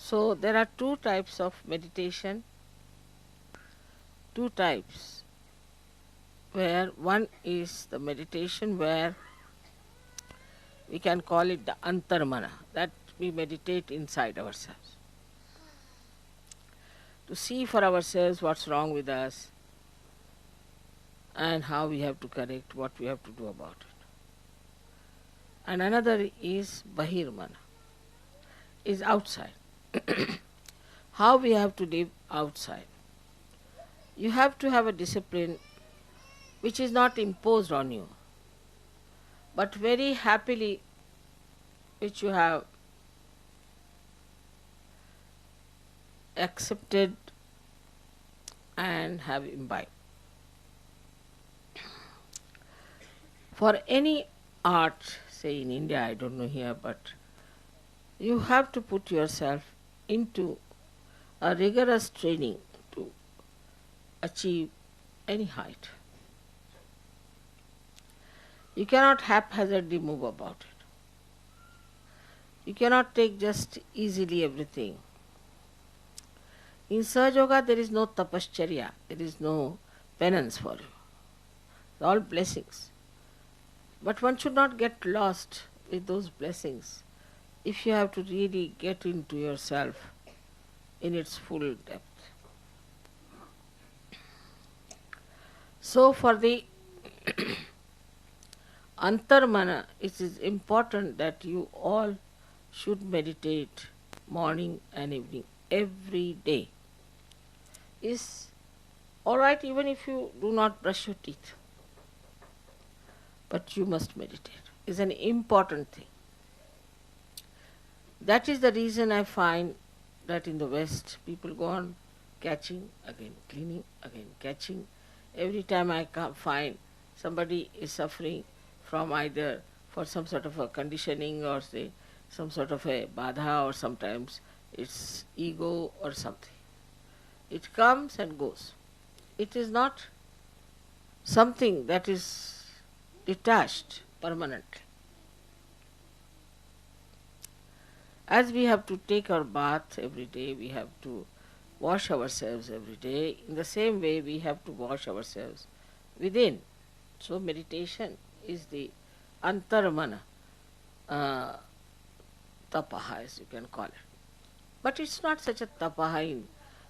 So there are two types of meditation, two types, where one is the meditation where we can call it the antarmana, that we meditate inside ourselves to see for ourselves what's wrong with us and how we have to correct, what we have to do about it. And another is bahirmana, is outside. How we have to live outside. You have to have a discipline which is not imposed on you, but very happily which you have accepted and have imbibed. For any art, say in India, I don't know here, but you have to put yourself into a rigorous training to achieve any height. You cannot haphazardly move about it. You cannot take just easily everything. In Sahajayoga there is no tapascharya, there is no penance for you. It's all blessings. But one should not get lost with those blessings if you have to really get into yourself in its full depth. So for the antarmana, it is important that you all should meditate morning and evening every day. Is alright even if you do not brush your teeth, but you must meditate. Is an important thing. That is the reason I find that in the West people go on catching, again cleaning, again catching. Every time I find somebody is suffering from either for some sort of a conditioning or say some sort of a badha, or sometimes it's ego or something. It comes and goes. It is not something that is detached permanently. As we have to take our bath every day, we have to wash ourselves every day. In the same way, we have to wash ourselves within. So meditation is the antarmana tapaha, as you can call it. But it's not such a tapaha.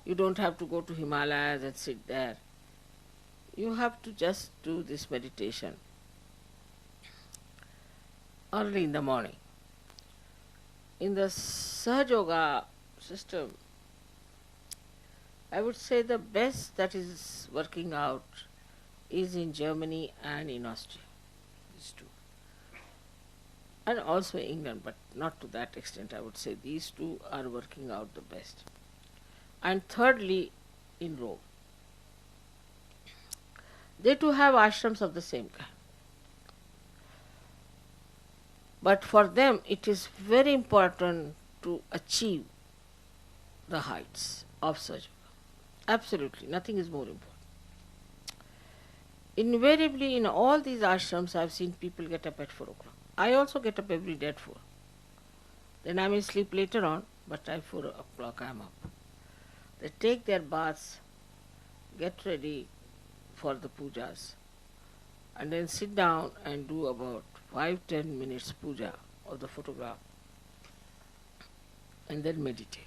You don't have to go to Himalayas and sit there. You have to just do this meditation early in the morning. In the Sahajayoga system, I would say the best that is working out is in Germany and in Austria. These two. And also England, but not to that extent. I would say these two are working out the best. And thirdly, in Rome. They too have ashrams of the same kind. But for them it is very important to achieve the heights of Sahajayoga. Absolutely, nothing is more important. Invariably in all these ashrams I have seen people get up at 4 o'clock. I also get up every day at 4. Then I may sleep later on, but at 4 o'clock I am up. They take their baths, get ready for the pujas, and then sit down and do about 5-10 minutes puja of the photograph, and then meditate.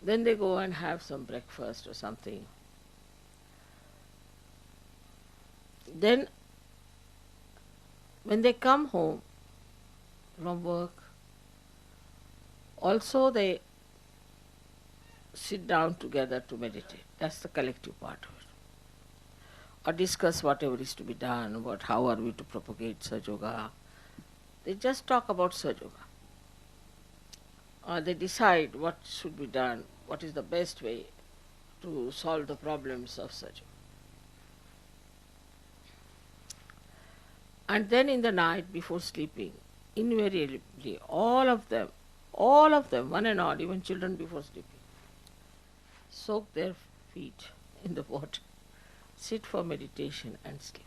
Then they go and have some breakfast or something. Then when they come home from work, also they sit down together to meditate. That's the collective part of it. Or discuss whatever is to be done, about how are we to propagate Sahajayoga. They just talk about Sahajayoga. Or they decide what should be done, what is the best way to solve the problems of Sahajayoga. And then in the night before sleeping, invariably all of them, one and all, even children before sleeping, soak their feet in the water, sit for meditation and sleep.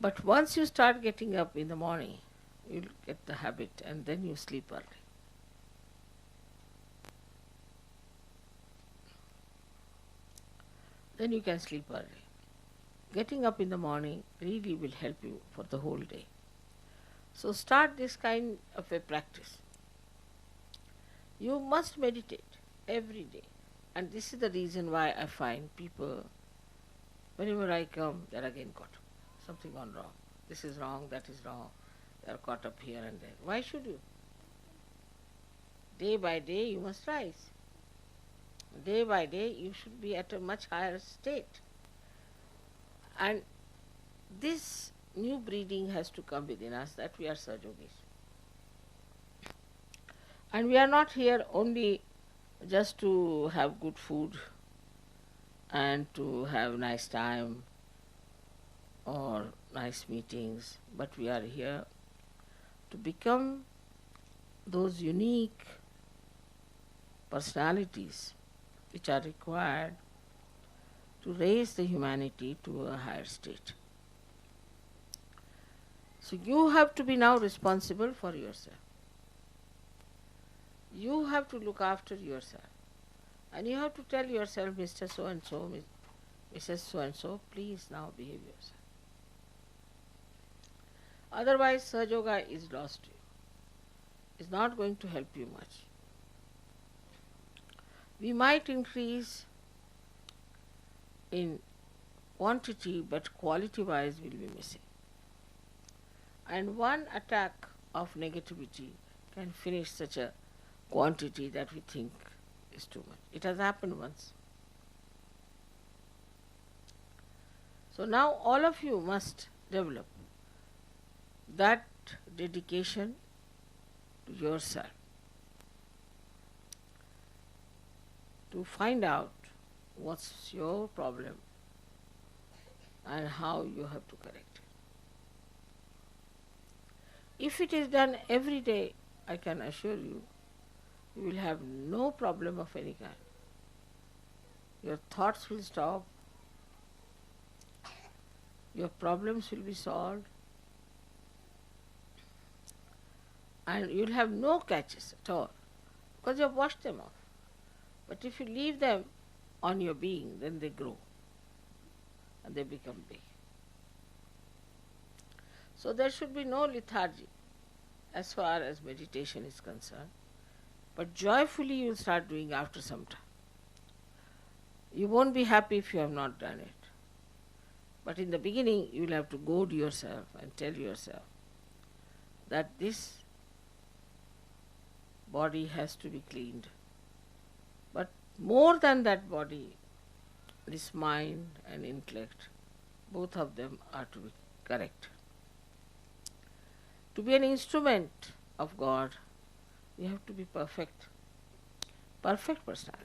But once you start getting up in the morning, you'll get the habit, and then you sleep early. Then you can sleep early. Getting up in the morning really will help you for the whole day. So start this kind of a practice. You must meditate every day. And this is the reason why I find people, whenever I come, they're again caught up. Something gone wrong. This is wrong, that is wrong. They're caught up here and there. Why should you? Day by day you must rise. Day by day you should be at a much higher state. And this new breeding has to come within us, that we are Sahajogis. And we are not here only just to have good food and to have nice time or nice meetings, but we are here to become those unique personalities which are required to raise the humanity to a higher state. So you have to be now responsible for yourself. You have to look after yourself. And you have to tell yourself, Mr. So-and-so, Mrs. So-and-so, please now behave yourself. Otherwise, Sahajayoga is lost to you. It's not going to help you much. We might increase in quantity, but quality-wise will be missing. And one attack of negativity can finish such a quantity that we think is too much. It has happened once. So now all of you must develop that dedication to yourself, to find out what's your problem and how you have to correct it. If it is done every day, I can assure you, you will have no problem of any kind. Your thoughts will stop, your problems will be solved, and you will have no catches at all, because you have washed them off. But if you leave them on your being, then they grow and they become big. So there should be no lethargy as far as meditation is concerned, but joyfully you will start doing after some time. You won't be happy if you have not done it. But in the beginning you will have to goad yourself and tell yourself that this body has to be cleaned. But more than that body, this mind and intellect, both of them are to be correct. To be an instrument of God, you have to be perfect personality.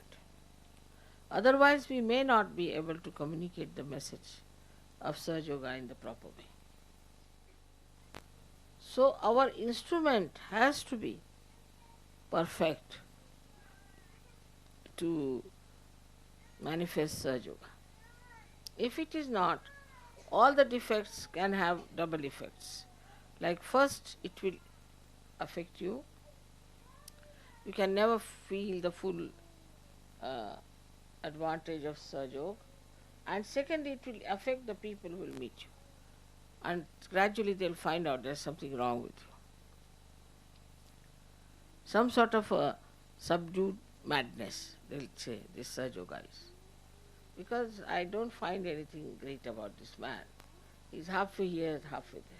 Otherwise we may not be able to communicate the message of Sahajayoga in the proper way. So our instrument has to be perfect to manifest Sahajayoga. If it is not, all the defects can have double effects. Like first, it will affect you. You can never feel the full advantage of Sahajayoga. And secondly, it will affect the people who will meet you. And gradually they will find out there is something wrong with you. Some sort of a subdued madness, they will say, this Sahajayoga is. Because I don't find anything great about this man. He's halfway here, halfway there.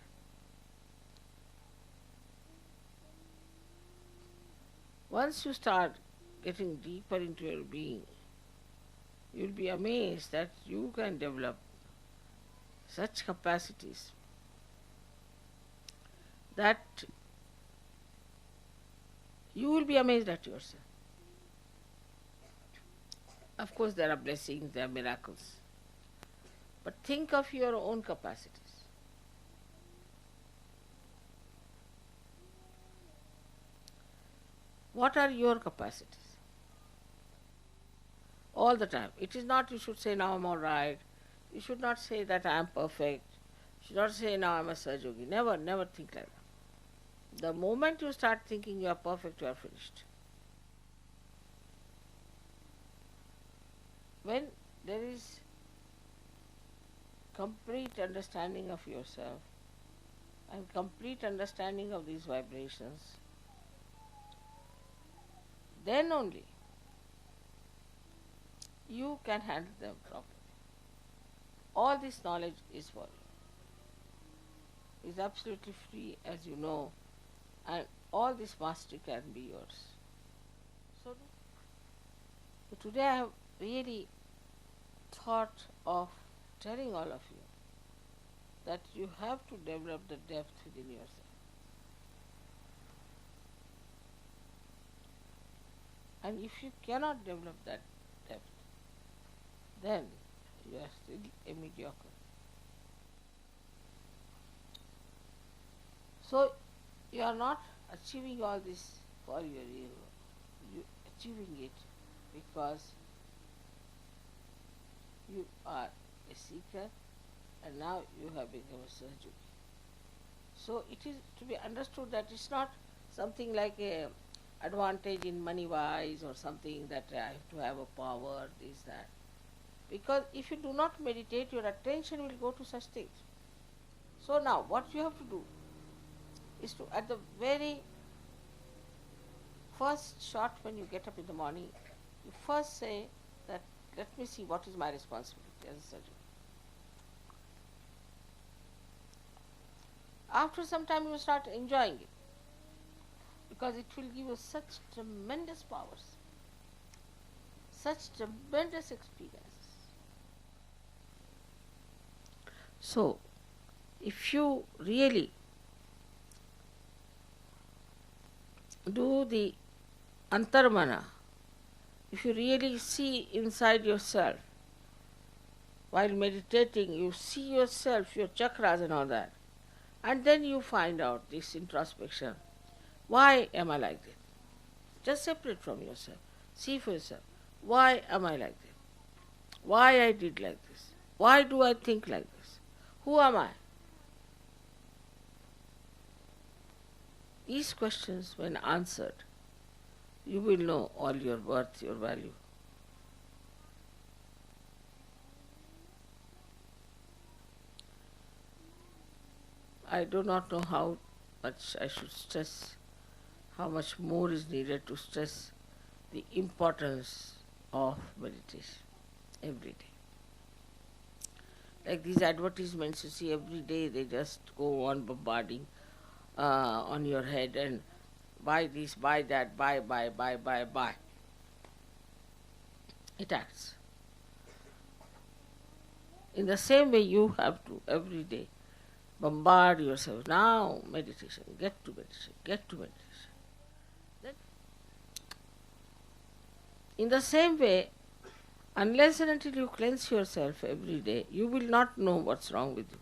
Once you start getting deeper into your being, you'll be amazed that you can develop such capacities that you will be amazed at yourself. Of course there are blessings, there are miracles. But think of your own capacities. What are your capacities? All the time. It is not you should say now I'm all right. You should not say that I am perfect. You should not say now I am a Sahajayogi. Never think like that. The moment you start thinking you are perfect, you are finished. When there is complete understanding of yourself and complete understanding of these vibrations, then only you can handle them properly. All this knowledge is for you. Is absolutely free, as you know, and all this mastery can be yours. So today I have really thought of telling all of you that you have to develop the depth within yourself. And if you cannot develop that depth, then you are still a mediocre. So you are not achieving all this for your ego. You are achieving it because you are a seeker and now you have become a Sahajayogi. So it is to be understood that it's not something like a advantage in money wise or something that I have to have a power, this, that. Because if you do not meditate, your attention will go to such things. So now what you have to do is to, at the very first shot when you get up in the morning, you first say that, let me see what is my responsibility as a surgeon. After some time you start enjoying it, because it will give you such tremendous powers, such tremendous experiences. So, if you really do the antarmana, if you really see inside yourself, while meditating, you see yourself, your chakras and all that, and then you find out this introspection. Why am I like this? Just separate from yourself. See for yourself. Why am I like this? Why I did like this? Why do I think like this? Who am I? These questions, when answered, you will know all your worth, your value. I do not know how much I should stress, how much more is needed to stress the importance of meditation every day. Like these advertisements you see every day, they just go on bombarding on your head and buy this, buy that, buy. It acts. In the same way you have to every day bombard yourself. Now meditation, get to meditation, get to meditation. Then, in the same way, unless and until you cleanse yourself every day, you will not know what's wrong with you.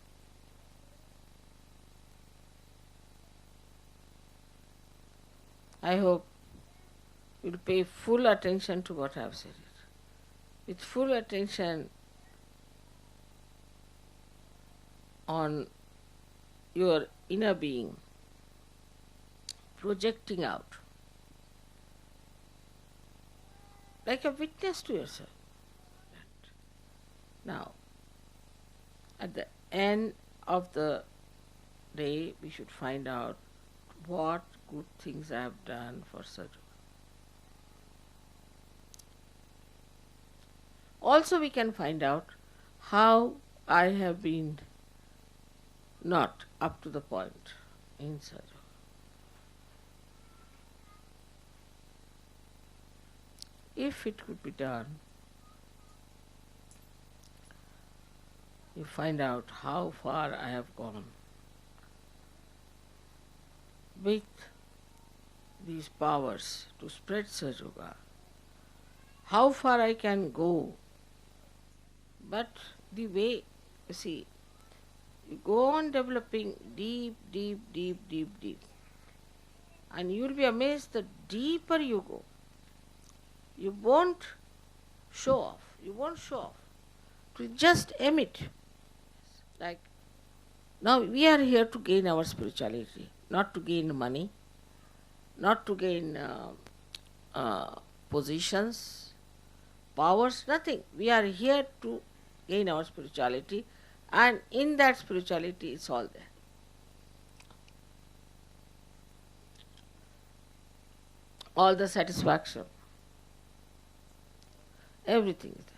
I hope you will pay full attention to what I have said. With full attention on your inner being, projecting out, like a witness to yourself. Now, at the end of the day, we should find out what good things I have done for Sahajayoga. Also we can find out how I have been not up to the point in Sahajayoga. If it could be done, you find out how far I have gone with these powers to spread Sahajayoga, how far I can go. But the way, you see, you go on developing deep, and you will be amazed the deeper you go. You won't show off. To just emit. Like, now we are here to gain our spirituality. not to gain money, not to gain positions, powers, nothing. We are here to gain our spirituality, and in that spirituality it's all there. All the satisfaction, everything is there.